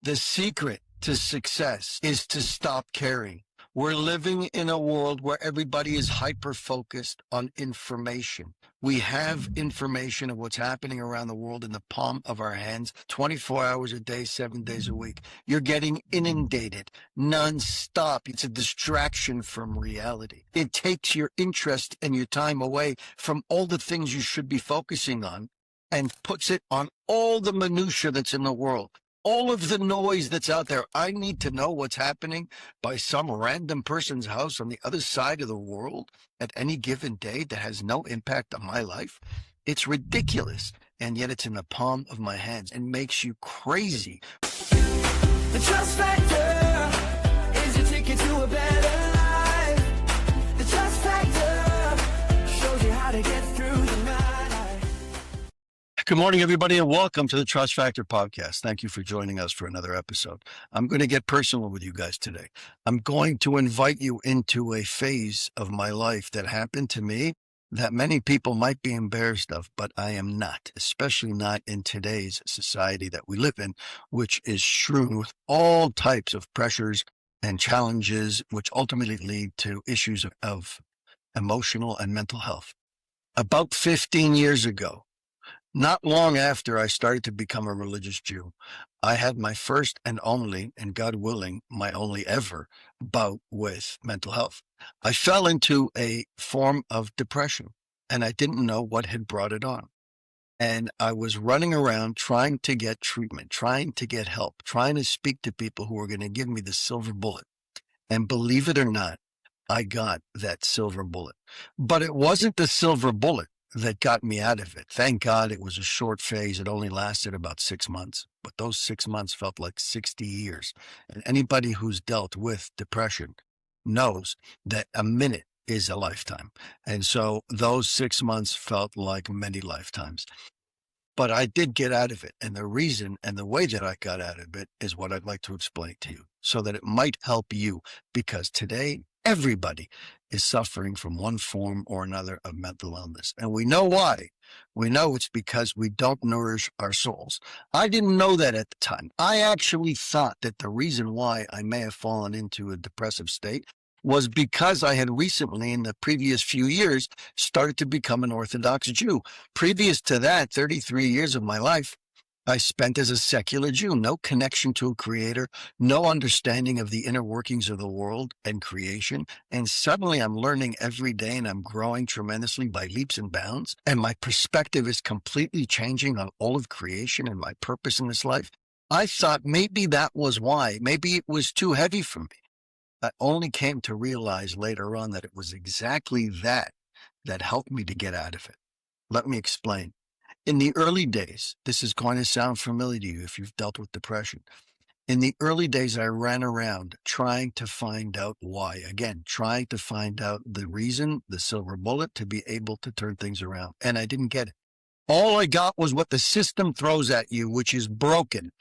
The secret to success is to stop caring. We're living in a world where everybody is hyper-focused on information. We have information of what's happening around the world in the palm of our hands, 24 hours a day, 7 days a week. You're getting inundated nonstop. It's a distraction from reality. It takes your interest and your time away from all the things you should be focusing on and puts it on all the minutia that's in the world. All of the noise that's out there. I need to know what's happening by some random person's house on the other side of the world at any given day that has no impact on my life. It's ridiculous. And yet it's in the palm of my hands and makes you crazy. The trust factor is your ticket to a better life. The trust factor shows you how to get through the night. Good morning, everybody, and welcome to the Trust Factor podcast. Thank you for joining us for another episode. I'm going to get personal with you guys today. I'm going to invite you into a phase of my life that happened to me that many people might be embarrassed of, but I am not, especially not in today's society that we live in, which is strewn with all types of pressures and challenges, which ultimately lead to issues of emotional and mental health. About 15 years ago, not long after I started to become a religious Jew, I had my first and only, and God willing, my only ever bout with mental health. I fell into a form of depression, and I didn't know what had brought it on. And I was running around trying to get treatment, trying to get help, trying to speak to people who were going to give me the silver bullet. And believe it or not, I got that silver bullet. But it wasn't the silver bullet that got me out of it. Thank God it was a short phase. It only lasted about 6 months, but those 6 months felt like 60 years. And anybody who's dealt with depression knows that a minute is a lifetime. And so those 6 months felt like many lifetimes. But I did get out of it. And the reason and the way that I got out of it is what I'd like to explain to you so that it might help you, because today everybody is suffering from one form or another of mental illness. And we know why. We know it's because we don't nourish our souls. I didn't know that at the time. I actually thought that the reason why I may have fallen into a depressive state was because I had recently, in the previous few years, started to become an Orthodox Jew. Previous to that, 33 years of my life, I spent as a secular Jew, no connection to a creator, no understanding of the inner workings of the world and creation. And suddenly I'm learning every day and I'm growing tremendously by leaps and bounds. And my perspective is completely changing on all of creation and my purpose in this life. I thought maybe that was why. Maybe it was too heavy for me. I only came to realize later on that it was exactly that helped me to get out of it. Let me explain. In the early days, this is going to sound familiar to you if you've dealt with depression. In the early days, I ran around trying to find out why. Again, trying to find out the reason, the silver bullet to be able to turn things around. And I didn't get it. All I got was what the system throws at you, which is broken.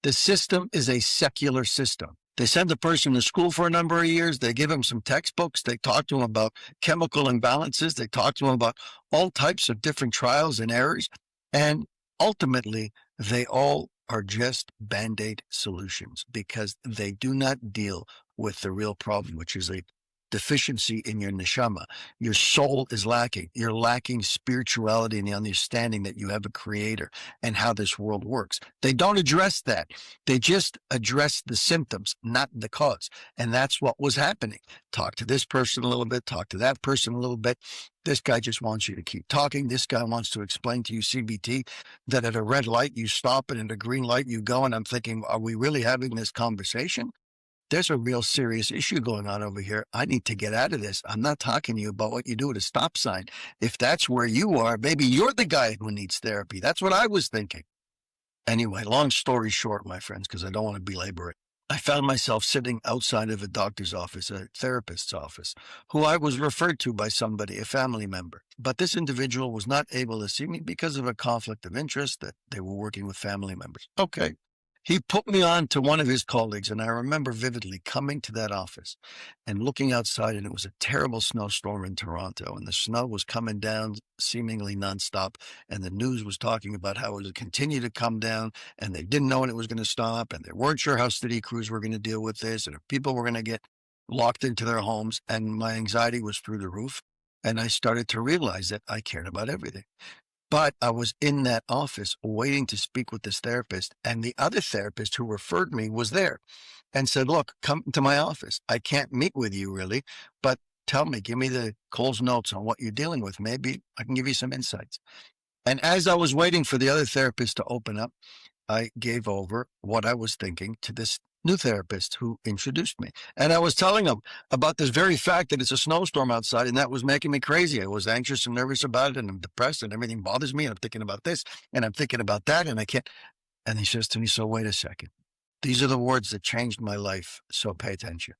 The system is a secular system. They send a person to school for a number of years. They give them some textbooks. They talk to them about chemical imbalances. They talk to them about all types of different trials and errors. And ultimately, they all are just Band-Aid solutions because they do not deal with the real problem, which is a deficiency in your neshama. Your soul is lacking. You're lacking spirituality and the understanding that you have a creator and how this world works. They don't address that. They just address the symptoms, not the cause. And that's what was happening. Talk to this person a little bit, talk to that person a little bit. This guy just wants you to keep talking. This guy wants to explain to you CBT that at a red light, you stop and at a green light, you go. And I'm thinking, are we really having this conversation? There's a real serious issue going on over here. I need to get out of this. I'm not talking to you about what you do at a stop sign. If that's where you are, maybe you're the guy who needs therapy. That's what I was thinking. Anyway, long story short, my friends, because I don't want to belabor it. I found myself sitting outside of a doctor's office, a therapist's office, who I was referred to by somebody, a family member. But this individual was not able to see me because of a conflict of interest that they were working with family members. Okay. He put me on to one of his colleagues, and I remember vividly coming to that office and looking outside, and it was a terrible snowstorm in Toronto, and the snow was coming down seemingly nonstop, and the news was talking about how it would continue to come down, and they didn't know when it was going to stop, and they weren't sure how city crews were going to deal with this, and if people were going to get locked into their homes, and my anxiety was through the roof, and I started to realize that I cared about everything. But I was in that office waiting to speak with this therapist, and the other therapist who referred me was there and said, look, come to my office. I can't meet with you really, but tell me, give me the Cole's notes on what you're dealing with. Maybe I can give you some insights. And as I was waiting for the other therapist to open up, I gave over what I was thinking to this new therapist who introduced me. And I was telling him about this very fact that it's a snowstorm outside, and that was making me crazy. I was anxious and nervous about it, and I'm depressed, and everything bothers me. And I'm thinking about this, and I'm thinking about that, and I can't. And he says to me, so wait a second. These are the words that changed my life, so pay attention.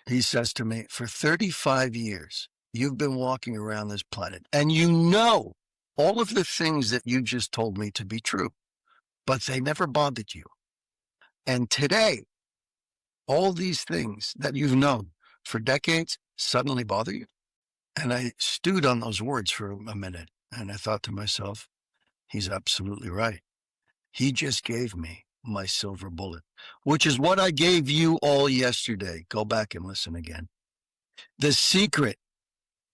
He says to me, for 35 years, you've been walking around this planet, and you know all of the things that you just told me to be true, but they never bothered you. And today, all these things that you've known for decades suddenly bother you. And I stewed on those words for a minute, and I thought to myself, he's absolutely right. He just gave me my silver bullet, which is what I gave you all yesterday. Go back and listen again. The secret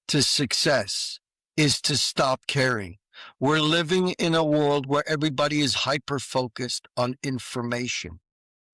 to success is to stop caring. We're living in a world where everybody is hyper-focused on information,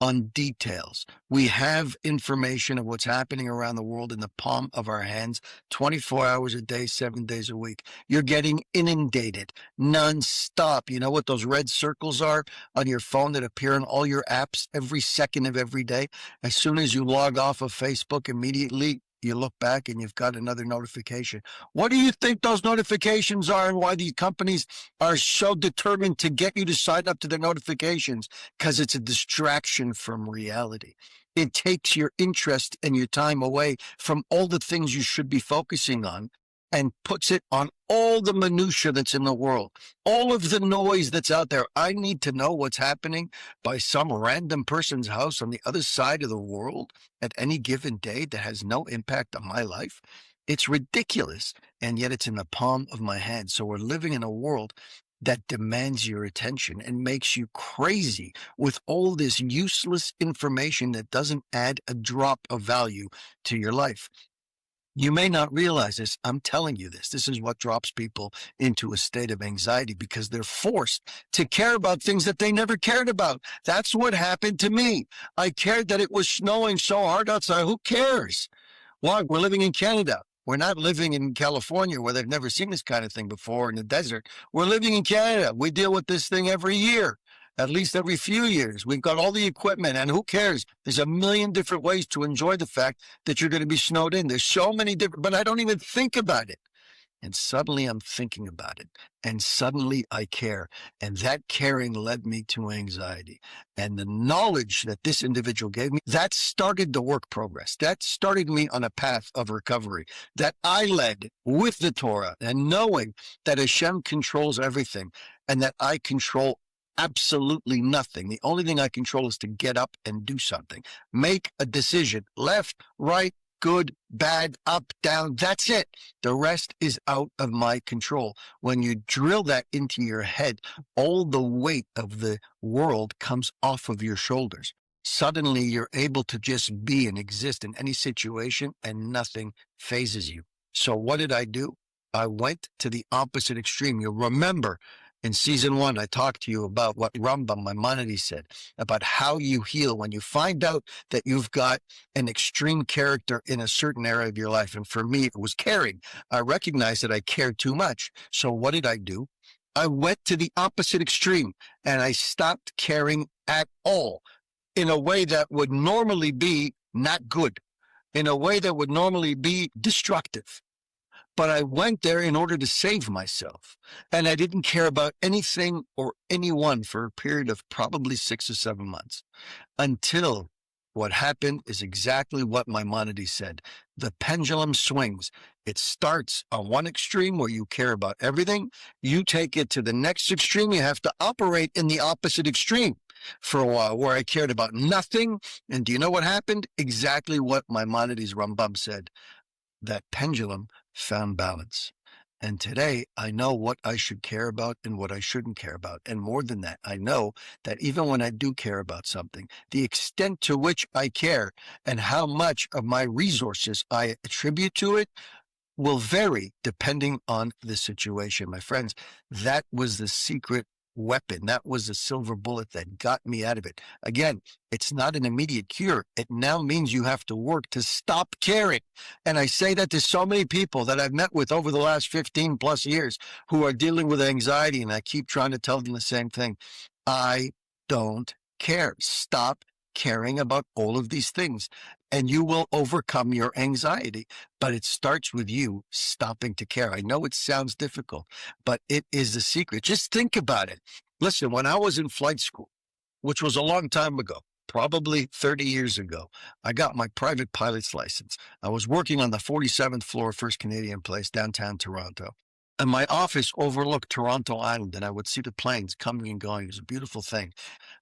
on details. We have information of what's happening around the world in the palm of our hands, 24 hours a day, 7 days a week. You're getting inundated nonstop. You know what those red circles are on your phone that appear in all your apps every second of every day? As soon as you log off of Facebook, immediately you look back and you've got another notification. What do you think those notifications are, and why these companies are so determined to get you to sign up to their notifications? Because it's a distraction from reality. It takes your interest and your time away from all the things you should be focusing on and puts it on all the minutia that's in the world, all of the noise that's out there. I need to know what's happening by some random person's house on the other side of the world at any given day that has no impact on my life. It's ridiculous, and yet it's in the palm of my hand. So we're living in a world that demands your attention and makes you crazy with all this useless information that doesn't add a drop of value to your life. You may not realize this. I'm telling you this. This is what drops people into a state of anxiety because they're forced to care about things that they never cared about. That's what happened to me. I cared that it was snowing so hard outside. Who cares? Why? We're living in Canada. We're not living in California where they've never seen this kind of thing before in the desert. We're living in Canada. We deal with this thing every year. At least every few years. We've got all the equipment, and who cares? There's a million different ways to enjoy the fact that you're going to be snowed in. There's so many different, but I don't even think about it. And suddenly I'm thinking about it, and suddenly I care. And that caring led me to anxiety. And the knowledge that this individual gave me, that started the work progress. That started me on a path of recovery that I led with the Torah, and knowing that Hashem controls everything and that I control absolutely nothing. The only thing I control is to get up and do something. Make a decision. Left, right, good, bad, up, down. That's it. The rest is out of my control. When you drill that into your head, all the weight of the world comes off of your shoulders. Suddenly you're able to just be and exist in any situation, and nothing phases you. So what did I do? I went to the opposite extreme. You'll remember in season 1, I talked to you about what Rambam Maimonides said about how you heal when you find out that you've got an extreme character in a certain area of your life. And for me, it was caring. I recognized that I cared too much. So what did I do? I went to the opposite extreme, and I stopped caring at all in a way that would normally be not good, in a way that would normally be destructive. But I went there in order to save myself. And I didn't care about anything or anyone for a period of probably 6 or 7 months, until what happened is exactly what Maimonides said. The pendulum swings. It starts on one extreme where you care about everything. You take it to the next extreme. You have to operate in the opposite extreme. for a while where I cared about nothing. And do you know what happened? Exactly what Maimonides Rambam said. That pendulum found balance. And today I know what I should care about and what I shouldn't care about. And more than that, I know that even when I do care about something, the extent to which I care and how much of my resources I attribute to it will vary depending on the situation. My friends, that was the secret weapon. That was the silver bullet that got me out of it. Again, it's not an immediate cure. It now means you have to work to stop caring. And I say that to so many people that I've met with over the last 15 plus years who are dealing with anxiety. And I keep trying to tell them the same thing. I don't care. Stop caring about all of these things and you will overcome your anxiety. But it starts with you stopping to care. I know it sounds difficult, but it is the secret. Just think about it. Listen, when I was in flight school, which was a long time ago, probably 30 years ago, I got my private pilot's license. I was working on the 47th floor, First Canadian Place, downtown Toronto. And my office overlooked Toronto Island, and I would see the planes coming and going. It was a beautiful thing.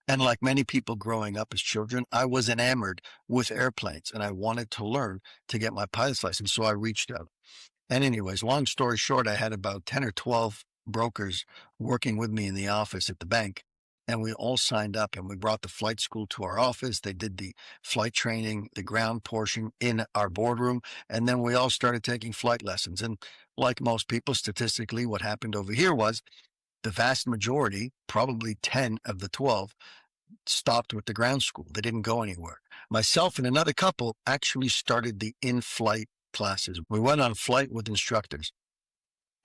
And like many people growing up as children, I was enamored with airplanes and I wanted to learn to get my pilot's license. So I reached out. And anyways, long story short, I had about 10 or 12 brokers working with me in the office at the bank. And we all signed up and we brought the flight school to our office. They did the flight training, the ground portion in our boardroom. And then we all started taking flight lessons. And like most people, statistically, what happened over here was the vast majority, probably 10 of the 12, stopped with the ground school. They didn't go anywhere. Myself and another couple actually started the in-flight classes. We went on flight with instructors.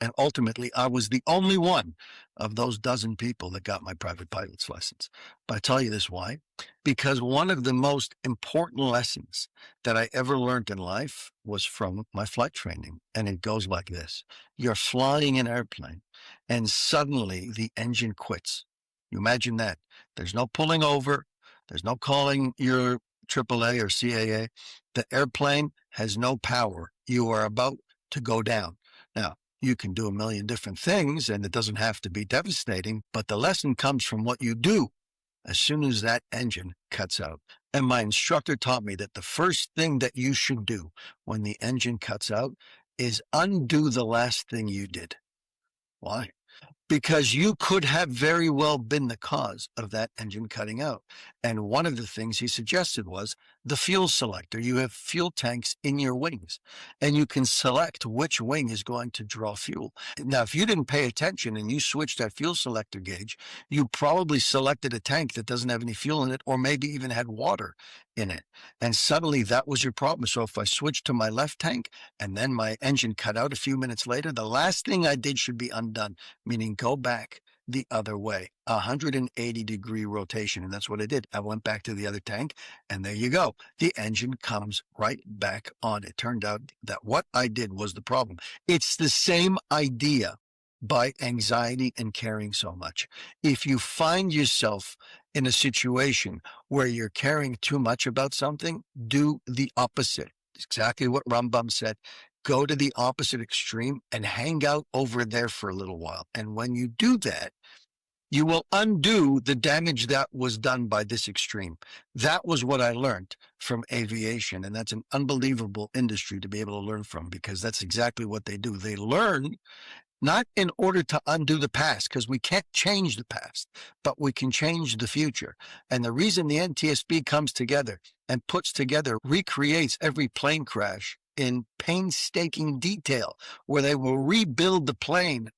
And ultimately, I was the only one of those dozen people that got my private pilot's license. But I tell you this why? Because one of the most important lessons that I ever learned in life was from my flight training. And it goes like this. You're flying an airplane and suddenly the engine quits. You imagine that. There's no pulling over. There's no calling your AAA or CAA. The airplane has no power. You are about to go down. Now, you can do a million different things and it doesn't have to be devastating, but the lesson comes from what you do as soon as that engine cuts out. And my instructor taught me that the first thing that you should do when the engine cuts out is undo the last thing you did. Why? Because you could have very well been the cause of that engine cutting out. And one of the things he suggested was the fuel selector. You have fuel tanks in your wings, and you can select which wing is going to draw fuel. Now, if you didn't pay attention and you switched that fuel selector gauge, you probably selected a tank that doesn't have any fuel in it, or maybe even had water in it. And suddenly that was your problem. So if I switched to my left tank and then my engine cut out a few minutes later, the last thing I did should be undone, meaning go back the other way, 180-degree rotation. And that's what I did. I went back to the other tank, and there you go. The engine comes right back on. It turned out that what I did was the problem. It's the same idea by anxiety and caring so much. If you find yourself in a situation where you're caring too much about something, do the opposite. Exactly what Rambam said. Go to the opposite extreme and hang out over there for a little while. And when you do that, you will undo the damage that was done by this extreme. That was what I learned from aviation. And that's an unbelievable industry to be able to learn from, because that's exactly what they do. They learn not in order to undo the past, because we can't change the past, but we can change the future. And the reason the NTSB comes together and puts together, recreates every plane crash in painstaking detail, where they will rebuild the plane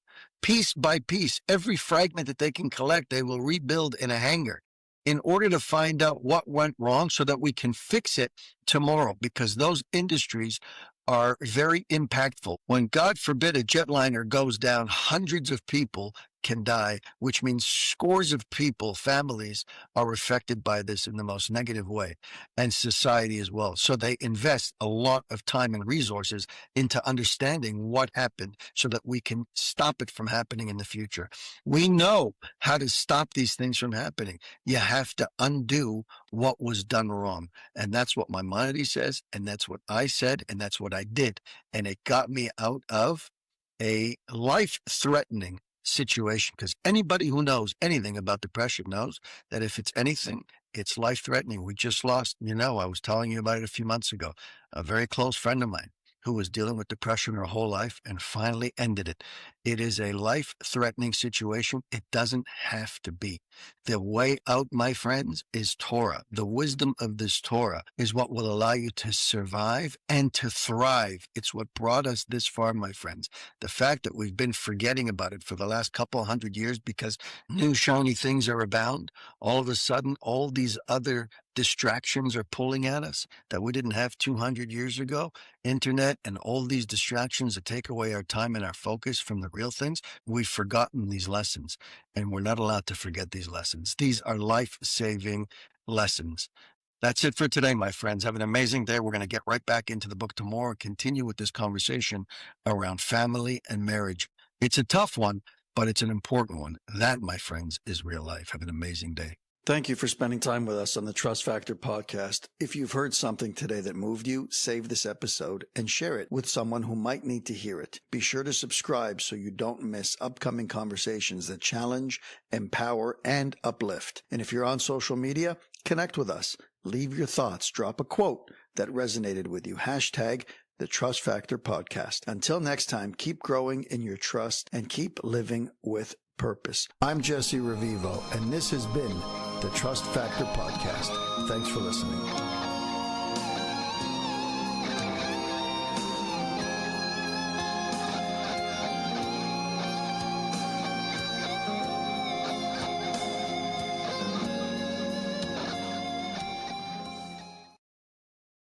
piece by piece. Every fragment that they can collect, they will rebuild in a hangar in order to find out what went wrong so that we can fix it tomorrow, because those industries are very impactful. When, God forbid, a jetliner goes down, hundreds of people can die, which means scores of people, families, are affected by this in the most negative way, and society as well. So they invest a lot of time and resources into understanding what happened so that we can stop it from happening in the future. We know how to stop these things from happening. You have to undo what was done wrong. And that's what Maimonides says, and that's what I said, and that's what I did. And it got me out of a life-threatening situation, because anybody who knows anything about depression knows that if it's anything, it's life-threatening. We just lost, I was telling you about it a few months ago, a very close friend of mine who was dealing with depression her whole life and finally ended it. It is a life-threatening situation. It doesn't have to be. The way out, my friends, is Torah. The wisdom of this Torah is what will allow you to survive and to thrive. It's what brought us this far, my friends. The fact that we've been forgetting about it for the last couple hundred years because new shiny things are abound, all of a sudden, all these other distractions are pulling at us that we didn't have 200 years ago. Internet and all these distractions that take away our time and our focus from the real things. We've forgotten these lessons, and we're not allowed to forget these lessons. These are life-saving lessons. That's it for today, my friends. Have an amazing day. We're going to get right back into the book tomorrow and continue with this conversation around family and marriage. It's a tough one, but it's an important one. That, my friends, is real life. Have an amazing day. Thank you for spending time with us on the Trust Factor podcast. If you've heard something today that moved you, save this episode and share it with someone who might need to hear it. Be sure to subscribe so you don't miss upcoming conversations that challenge, empower, and uplift. And if you're on social media, connect with us. Leave your thoughts. Drop a quote that resonated with you. Hashtag the Trust Factor podcast. Until next time, keep growing in your trust and keep living with purpose. I'm Jesse Revivo, and this has been the Trust Factor podcast. Thanks for listening.